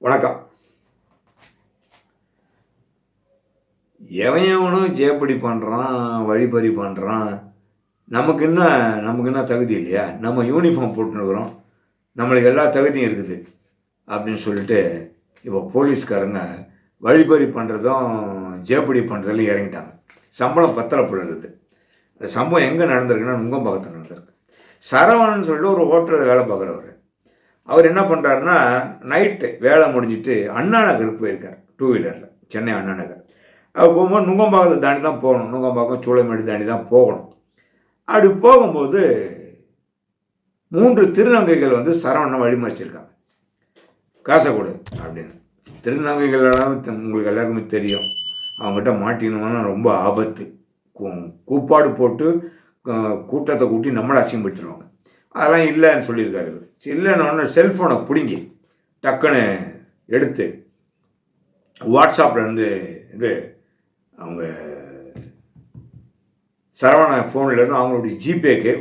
வணக்கம். எவனும் ஜேப்படி பண்ணுறான், வழிப்பறி பண்ணுறான். நமக்கு என்ன தகுதி இல்லையா? நம்ம யூனிஃபார்ம் போட்டுன்னுக்குறோம், நம்மளுக்கு எல்லா தகுதியும் இருக்குது அப்படின்னு சொல்லிட்டு இப்போ போலீஸ்காரங்க வழிப்பறி பண்ணுறதும் ஜேப்படி பண்ணுறதுலையும் இறங்கிட்டாங்க. சம்பளம் பத்தலை போல இருக்குது. அந்த சம்பவம் எங்கே நடந்திருக்குன்னா நுங்கம்பாக்கத்தில் நடந்திருக்கு. சரவணன் சொல்லிட்டு ஒரு ஹோட்டலில் வேலை பார்க்குறவர். அவர் என்ன பண்ணுறாருன்னா, நைட்டு வேலை முடிஞ்சிட்டு அண்ணா நகருக்கு போயிருக்கார் டூ வீலரில், சென்னை அண்ணா நகர். அவர் போகும்போது நுங்கம்பாக்கத்தை தாண்டி தான் போகணும், நுங்கம்பாக்கம் சூளைமேடு தாண்டி தான் போகணும். அப்படி போகும்போது 3 திருநங்கைகள் வந்து சரவணனை வழிமறிச்சிருக்காங்க. காசை கொடு அப்படின்னு. திருநங்கைகள் உங்களுக்கு எல்லாருக்குமே தெரியும், அவங்ககிட்ட மாட்டிக்கணும்னா ரொம்ப ஆபத்து. கூப்பாடு போட்டு கூட்டத்தை கூட்டி நம்மளை அசிங்கப்படுத்திடுவாங்க. அதெல்லாம் இல்லைன்னு சொல்லியிருக்காரு. இல்லைன்னு செல்ஃபோனை பிடுங்கி டக்குன்னு எடுத்து வாட்ஸ்அப்பில் இருந்து அவங்க சரவண ஃபோன்லேருந்து அவங்களுடைய ஜிபேக்கு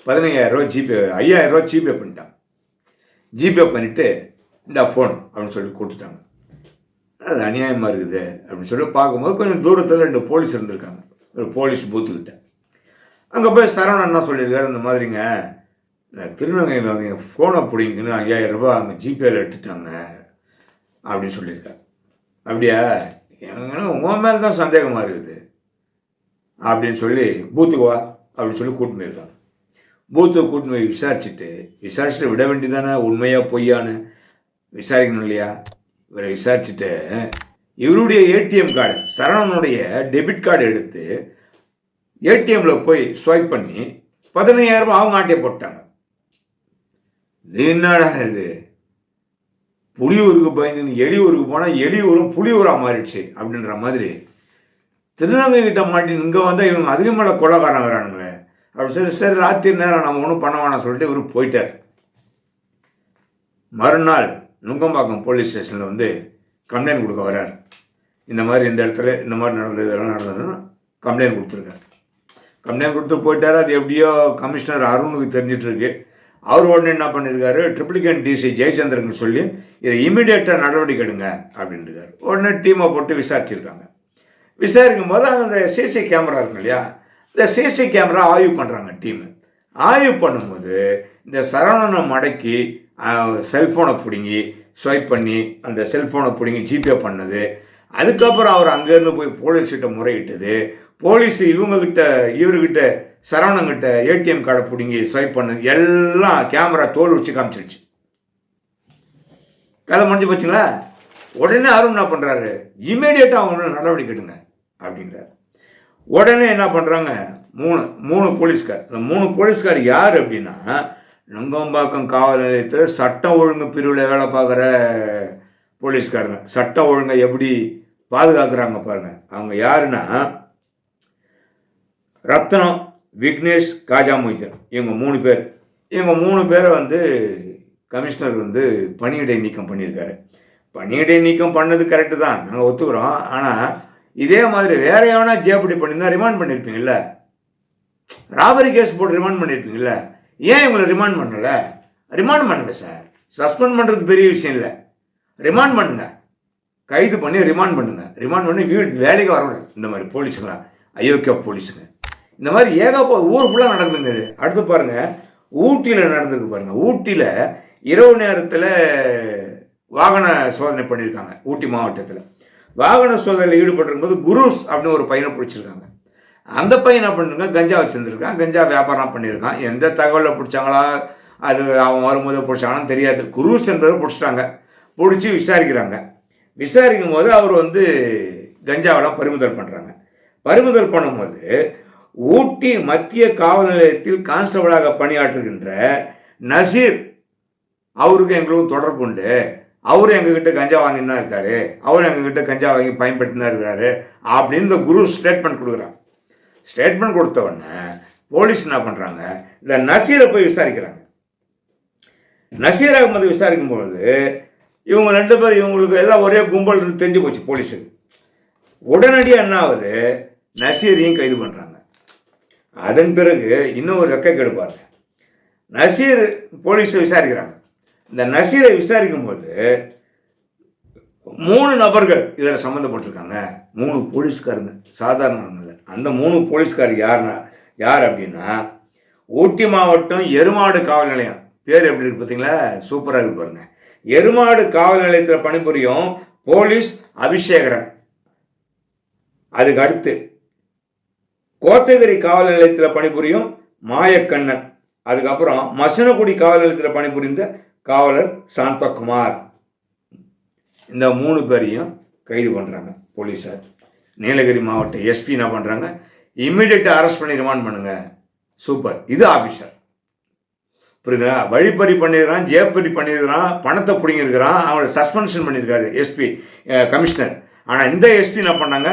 15,000 ரூபா ஜிபே, 5,000 ரூபா ஜிபே பண்ணிட்டாங்க. ஜிபே பண்ணிவிட்டு இந்த ஃபோன் அப்படின்னு சொல்லி கொடுத்துட்டாங்க. அது அநியாயமாக இருக்குது அப்படின்னு சொல்லி பார்க்கும்போது கொஞ்சம் தூரத்தில் 2 போலீஸ் இருந்திருக்காங்க, ஒரு போலீஸ் பூத்துக்கிட்ட. அங்கே போய் சரவணன் என்ன சொல்லியிருக்காரு, இந்த மாதிரிங்க திருநங்கையில் வந்து ஃபோனை பிடிங்கன்னு 5,000 ரூபா அங்கே ஜிபேயில் எடுத்துட்டாங்க அப்படின்னு சொல்லியிருக்காரு. அப்படியா, எங்கன்னா உங்கள் மேலே தான் சந்தேகமாக இருக்குது அப்படின்னு சொல்லி பூத்துக்கு வா அப்படின்னு சொல்லி கூட்டின்னு போயிருக்காங்க. பூத்துக்கு கூட்டின்னு போய் விசாரிச்சுட்டு விட வேண்டியதானே, உண்மையாக பொய்யான்னு விசாரிக்கணும் இல்லையா? இவரை விசாரிச்சுட்டு இவருடைய ஏடிஎம் கார்டு, சரவணனுடைய டெபிட் கார்டு எடுத்து ஏடிஎம்மில் போய் ஸ்வைப் பண்ணி 15,000 ரூபா அவங்க ஆட்டையை போட்டாங்க. இது என்னடா இது, புளியூருக்கு பயந்துன்னு எலியூருக்கு போனால் எலியூரும் புளியூராக மாறிடுச்சு அப்படின்ற மாதிரி திருநங்கை கிட்ட மாட்டி இங்கே வந்தால் இவங்க அதிக மேலே கொலைக்காரன் வரானுங்களே அப்படின்னு சொல்லி, சரி ராத்திரி நேரம் நம்ம ஒன்றும் பண்ண வேணாம் சொல்லிட்டு இவர் போயிட்டார். மறுநாள் நுங்கம்பாக்கம் போலீஸ் ஸ்டேஷனில் வந்து கம்ப்ளைண்ட் கொடுக்க வர்றார். இந்த மாதிரி இந்த இடத்துல இந்த மாதிரி நடந்தது, இதெல்லாம் நடந்ததுன்னா கம்ப்ளைண்ட் கொடுத்துருக்காரு. கம்ப்ளைண்ட் கொடுத்து போயிட்டார். அது எப்படியோ கமிஷனர் அருணுக்கு தெரிஞ்சிட்ருக்கு. அவர் உடனே என்ன பண்ணியிருக்காரு, ட்ரிப்ளிகேன் டிசி ஜெயச்சந்திரன் சொல்லி இதை இமீடியட்டாக நடவடிக்கை எடுங்க அப்படின்ட்டுருக்காரு. உடனே டீமை போட்டு விசாரிச்சிருக்காங்க. விசாரிக்கும் போது அந்த சிசி கேமரா இருக்கும் இல்லையா, இந்த சிசி கேமரா ஆய்வு பண்ணுறாங்க டீமு. ஆய்வு பண்ணும்போது இந்த சரவணனை மடக்கி செல்ஃபோனை பிடுங்கி ஸ்வைப் பண்ணி அந்த செல்ஃபோனை பிடுங்கி ஜிபே பண்ணது, அதுக்கப்புறம் அவர் அங்கேருந்து போய் போலீஸ்கிட்ட முறையிட்டது, போலீஸு இவர்கிட்ட சரவணங்கிட்ட ஏடிஎம் கார்டை பிடிங்கி ஸ்வைப் பண்ணது எல்லாம் கேமரா தோல் வச்சு காமிச்சிருச்சு. கதை முடிஞ்சு போச்சுங்களா? உடனே அருண் என்ன பண்ணுறாரு, இமீடியட்டாக அவங்க நடவடிக்கை எடுங்க அப்படிங்கிறார். உடனே என்ன பண்ணுறாங்க, மூணு போலீஸ்கார். இந்த 3 போலீஸ்கார் யார் அப்படின்னா, நுங்கம்பாக்கம் காவல் நிலையத்தில் சட்டம் ஒழுங்கு பிரிவில் வேலை பார்க்குற போலீஸ்காரங்க. சட்டம் ஒழுங்கை எப்படி பாதுகாக்கிறாங்க பாருங்கள். அவங்க யாருன்னா ரத்னம், விக்னேஷ், காஜா மொய்தீன், இவங்க 3 பேர். இவங்க 3 பேரை வந்து கமிஷனர் வந்து பணியிடை நீக்கம் பண்ணியிருக்காரு. பணியிடை நீக்கம் பண்ணது கரெக்டு தான், நாங்கள் ஒத்துக்கிறோம். ஆனால் இதே மாதிரி வேற எவனா ஜேப்படி பண்ணியிருந்தா ரிமாண்ட் பண்ணியிருப்பீங்கள்ல, ராபரி கேஸ் போட்டு ரிமாண்ட் பண்ணியிருப்பீங்கள்ல. ஏன் இவங்களை ரிமாண்ட் பண்ணலை? ரிமாண்ட் பண்ணுங்க சார், சஸ்பெண்ட் பண்ணுறது பெரிய விஷயம் இல்லை. ரிமாண்ட் பண்ணுங்க, கைது பண்ணி ரிமாண்ட் பண்ணுங்க. ரிமாண்ட் பண்ணி வேலைக்கு வரக்கூடாது இந்த மாதிரி போலீஸுங்களா, அயோக்கிய போலீஸுங்க. இந்த மாதிரி ஊர் ஃபுல்லாக நடந்துங்க. அடுத்து பாருங்கள், ஊட்டியில் நடந்திருக்கு பாருங்கள். ஊட்டியில் இரவு நேரத்தில் வாகன சோதனை பண்ணியிருக்காங்க. ஊட்டி மாவட்டத்தில் வாகன சோதனையில் ஈடுபட்டிருக்கும்போது குருஸ் அப்படின்னு ஒரு பையனை பிடிச்சிருக்காங்க. அந்த பையன் என்ன பண்ணிருக்கான், கஞ்சா வச்சுருந்துருக்கான், கஞ்சா வியாபாரம் பண்ணியிருக்கான். எந்த தகவலில் பிடிச்சாங்களா, அது அவன் வரும்போது பிடிச்சாங்களான்னு தெரியாது. குருஸ் என்பதை பிடிச்சிட்டாங்க. பிடிச்சி விசாரிக்கும் போது அவர் வந்து கஞ்சாவெல்லாம் பறிமுதல் பண்ணுறாங்க. பறிமுதல் பண்ணும்போது ஊட்டி மத்திய காவல் நிலையத்தில் கான்ஸ்டபிளாக பணியாற்றுகின்ற நசீர், அவருக்கு எங்களுக்கும் தொடர்பு உண்டு. அவரும் எங்ககிட்ட கஞ்சா வாங்கினா இருக்காரு, அவரும் எங்ககிட்ட கஞ்சா வாங்கி பயன்படுத்தினா இருக்காரு அப்படின்னு இந்த குரு ஸ்டேட்மெண்ட் கொடுக்குறாங்க. ஸ்டேட்மெண்ட் கொடுத்த உடனே போலீஸ் என்ன பண்ணுறாங்க, இந்த நசீரை போய் விசாரிக்கிறாங்க. நசீர் அகமது விசாரிக்கும்பொழுது இவங்க 2 பேர், இவங்களுக்கு எல்லாம் ஒரே கும்பல் தெரிஞ்சு போச்சு போலீஸுக்கு. உடனடியாக என்ன ஆகுது, நசீரையும் கைது பண்ணுறாங்க. அதன் பிறகு இன்னும் ஒரு ரெக்கை கெடுப்பார். நசீர் போலீஸை விசாரிக்கிறாங்க. இந்த நசீரை விசாரிக்கும்போது 3 நபர்கள் இதில் சம்மந்தப்பட்டிருக்காங்க. 3 போலீஸ்காரங்க, சாதாரணவங்க இல்லை. அந்த 3 போலீஸ்கார் யார் அப்படின்னா, ஊட்டி மாவட்டம் எருமாடு காவல் நிலையம். பேர் எப்படி இருக்கு பார்த்தீங்களா? சூப்பராக இருக்கு பாருங்க. எருமாடு காவல் நிலையத்தில் பணிபுரியும் போலீஸ் அபிஷேகரன். அதுக்கு அடுத்து கோத்தகிரி காவல் நிலையத்தில் பணிபுரியும் மாயக்கண்ணன். அதுக்கப்புறம் மசனகுடி காவல் நிலையத்தில் பணிபுரிந்த காவலர் சாந்தகுமார். இந்த 3 பேரையும் கைது பண்ணுறாங்க போலீஸார். நீலகிரி மாவட்ட எஸ்பி என்ன பண்ணுறாங்க, இம்மிடியேட்டாக அரெஸ்ட் பண்ணி ரிமாண்ட் பண்ணுங்க. சூப்பர். இது ஆஃபீஸர், புரியுதா? வழிப்பறி பண்ணியிருக்கிறான், ஜேப்பறி பண்ணியிருக்கிறான், பணத்தை பிடிங்கிருக்கிறான், அவனை சஸ்பென்ஷன் பண்ணியிருக்காரு எஸ்பி கமிஷனர். ஆனால் இந்த எஸ்பி என்ன பண்ணாங்க,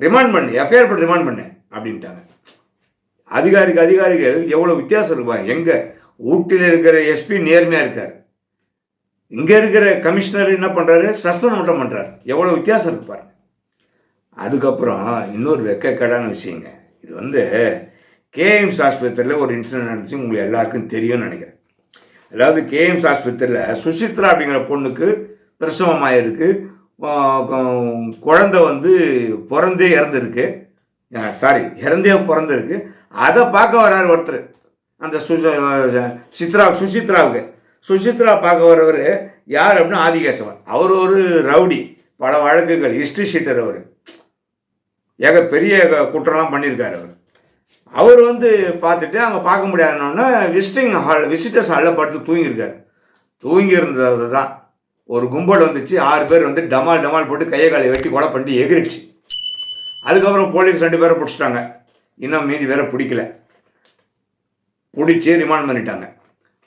ரிமாண்ட் பண்ணு, எஃப்ஐஆர் பண்ணி ரிமாண்ட் பண்ணு அப்படின்ட்டாங்க. அதிகாரிகள் எவ்வளோ வித்தியாசம் இருக்குப்பா. எங்கே ஊட்டியில் இருக்கிற எஸ்பி நேர்மையாக இருக்கார், இங்கே இருக்கிற கமிஷனர் என்ன பண்ணுறாரு, சஸ்பெண்ட் மட்டும் பண்ணுறாரு. எவ்வளோ வித்தியாசம் இருக்கு பாருங்க. அதுக்கப்புறம் இன்னொரு வெக்கக்கேடான விஷயங்க. இது வந்து கேஎம்ஸ் ஆஸ்பத்திரியில் ஒரு இன்சிடென்ட் நடந்துச்சு, உங்களுக்கு எல்லாருக்கும் தெரியும்னு நினைக்கிறேன். அதாவது கேஎம்ஸ் ஆஸ்பத்திரியில் சுசித்ரா அப்படிங்கிற பொண்ணுக்கு பிரசவமாயிருக்கு. குழந்தை வந்து இறந்துருக்கு. அதை பார்க்க வர்றாரு ஒருத்தர். அந்த சுசித்ரா பார்க்க வர்றவர் யார் அப்படின்னா ஆதிகேசவன். அவர் ஒரு ரவுடி, பல வழக்குகள், ஹிஸ்ட்ரி ஷீட்டர். அவர் பெரிய குற்றம்லாம் பண்ணியிருக்காரு. அவர் வந்து பார்த்துட்டு அங்கே பார்க்க முடியாதுன்னா விசிட்டர்ஸ் ஹாலில் படுத்து தூங்கியிருக்காரு. தூங்கியிருந்தது தான் ஒரு கும்பல் வந்துச்சு. 6 பேர் வந்து டமால் போட்டு கையை காலை வெட்டி கொலை பண்ணி எகிரிச்சு. அதுக்கப்புறம் போலீஸ் 2 பேரை பிடிச்சிட்டாங்க. இன்னும் மீதி வேற பிடிக்கல. பிடிச்சி ரிமாண்ட் பண்ணிட்டாங்க.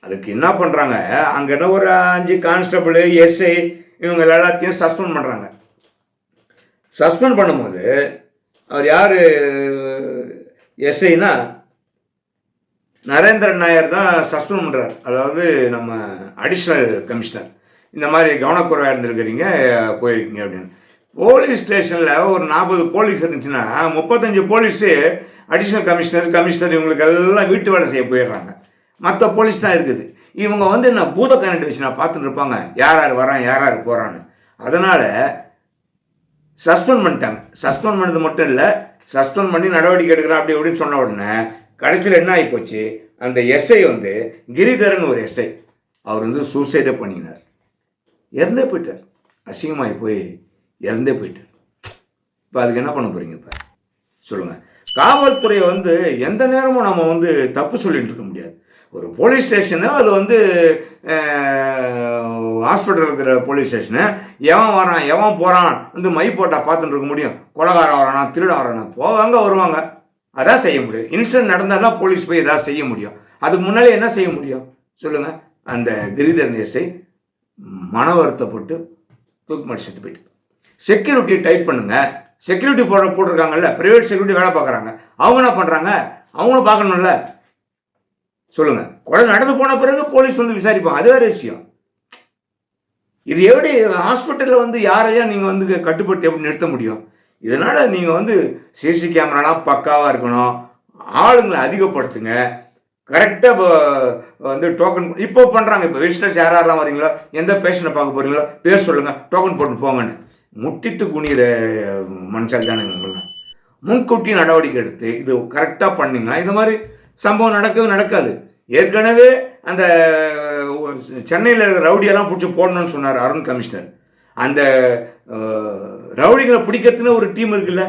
அதுக்கு என்ன பண்ணுறாங்க, அங்கே என்ன ஒரு 5 கான்ஸ்டபிள், எஸ்ஐ, இவங்க எல்லாத்தையும் சஸ்பெண்ட் பண்ணுறாங்க. சஸ்பெண்ட் பண்ணும்போது அவர் யார், எஸ்ஐனா நரேந்திரன் நாயர் தான் சஸ்பெண்ட் பண்ணுறார். அதாவது நம்ம அடிஷ்னல் கமிஷனர். இந்த மாதிரி கவனக்குறைவாக இருந்திருக்கிறீங்க, போயிருக்கீங்க அப்படின்னு. போலீஸ் ஸ்டேஷனில் ஒரு 40 போலீஸ் இருந்துச்சுன்னா 35 போலீஸு அடிஷ்னல் கமிஷனர் இவங்களுக்கு எல்லாம் வீட்டு வேலை செய்ய போயிடுறாங்க. மற்ற போலீஸ் தான் இருக்குது. இவங்க வந்து என்ன பூத கனெக்ட் வச்சு நான் பார்த்துட்டு இருப்பாங்க, யார் வரான் யார் போகிறான்னு. அதனால் சஸ்பெண்ட் பண்ணிட்டாங்க. சஸ்பெண்ட் பண்ணது மட்டும் இல்லை, சஸ்பெண்ட் பண்ணி நடவடிக்கை எடுக்கிறோம் அப்படி இப்படின்னு சொன்ன உடனே கடைசியில் என்ன ஆகி போச்சு, அந்த எஸ்ஐ வந்து கிரிதரன் ஒரு எஸ்ஐ, அவர் வந்து சூசைடே பண்ணினார். இறந்தே போயிட்டார். அசிங்கமாகி போய் இறந்தே போயிட்டார். இப்போ அதுக்கு என்ன பண்ண போகிறீங்க? இப்போ சொல்லுங்கள். காவல்துறையை வந்து எந்த நேரமும் நம்ம வந்து தப்பு சொல்லிட்டு இருக்க முடியாது. ஒரு போலீஸ் ஸ்டேஷனு, அது வந்து ஹாஸ்பிட்டல் இருக்கிற போலீஸ் ஸ்டேஷனு, எவன் வரான் எவன் போகிறான் வந்து மை போட்டால் பார்த்துட்டு இருக்க முடியும்? கொலைகாரன் வரானா, திருடன் வரானா, போவாங்க வருவாங்க, அதான் செய்ய முடியும். இன்சிடென்ட் நடந்தால் தான் போலீஸ் போய் எதாவது செய்ய முடியும். அதுக்கு முன்னாலே என்ன செய்ய முடியும் சொல்லுங்கள்? அந்த கிரிதரன் எஸ்ஐ மன வருத்தப்பட்டு தூக்குமாட்டி செத்து போயிட்டு. செக்யூரிட்டி டைட் பண்ணுங்க. செக்யூரிட்டி போட்டிருக்காங்கல்ல, ப்ரைவேட் செக்யூரிட்டி வேலை பார்க்குறாங்க, அவங்க என்ன பண்ணுறாங்க? அவங்களும் பார்க்கணும்ல. சொல்லுங்கள். கொலை நடந்து போன பிறகு போலீஸ் வந்து விசாரிப்பாங்க, அது வேறு விஷயம். இது எப்படி ஹாஸ்பிட்டலில் வந்து யாரையா நீங்கள் வந்து கட்டுப்படுத்தி எப்படி நிறுத்த முடியும்? இதனால் நீங்கள் வந்து சிசி கேமராலாம் பக்காவாக இருக்கணும், ஆளுங்களை அதிகப்படுத்துங்க, கரெக்டாக வந்து டோக்கன் இப்போ பண்ணுறாங்க. இப்போ விசிட்டர்ஸ் யாரெல்லாம் வரீங்களோ, எந்த பேஷண்ட்டை பார்க்க போகிறீங்களோ பேர் சொல்லுங்கள், டோக்கன் போட்டு போங்கன்னு. முட்டிட்டு குனிகிற மனுஷால் தானே உங்களை. முன்கூட்டி நடவடிக்கை எடுத்து இது கரெக்டாக பண்ணிங்கன்னா இந்த மாதிரி சம்பவம் நடக்காது. ஏற்கனவே அந்த சென்னையில் ரவுடியெல்லாம் பிடிச்சி போடணும்னு சொன்னார் அருண் கமிஷனர். அந்த ரவுடிகளை பிடிக்கிறதுல ஒரு டீம் இருக்குல்ல,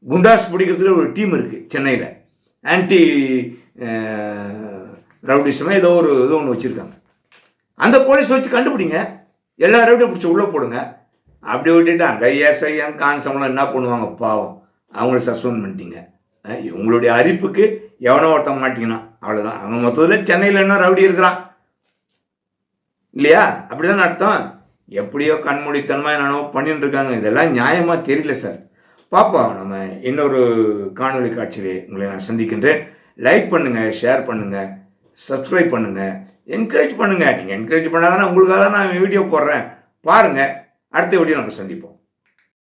குண்டாஸ் பிடிக்கிறதுல ஒரு டீம் இருக்குது சென்னையில், ஆன்டி ரவுடிசமே ஏதோ ஒன்று வச்சுருக்காங்க. அந்த போலீஸ் வச்சு கண்டுபிடிங்க, எல்லா ரவுடியும் பிடிச்சி உள்ளே போடுங்க. அப்படி விட்டுட்டு அங்கே ஏஎஸ்ஐஎம் கான்ஸ்டபிள் என்ன பண்ணுவாங்க பாவம், அவங்கள சஸ்பெண்ட் பண்ணிட்டீங்க. உங்களுடைய அரிப்புக்கு எவனோ ஒருத்தவங்க மாட்டிங்கன்னா அவ்வளோதான். அவங்க மொத்தத்தில் சென்னையில் என்ன ரவுடி இருக்கிறான் இல்லையா? அப்படி தான் அர்த்தம். எப்படியோ கண்மூடித்தனமாக என்னென்னோ பண்ணிட்டு இருக்காங்க. இதெல்லாம் நியாயமாக தெரியல சார். பார்ப்போம், நம்ம இன்னொரு காணொலி காட்சியிலே உங்களை நான் சந்திக்கின்றேன். லைக் பண்ணுங்கள், ஷேர் பண்ணுங்கள், சப்ஸ்கிரைப் பண்ணுங்கள், என்கரேஜ் பண்ணுங்கள். நீங்கள் என்கரேஜ் பண்ணால் தானே உங்களுக்காக தான் நான் வீடியோ போடுறேன். பாருங்கள். அடுத்த வீடியோ நம்ம சந்திப்போம்.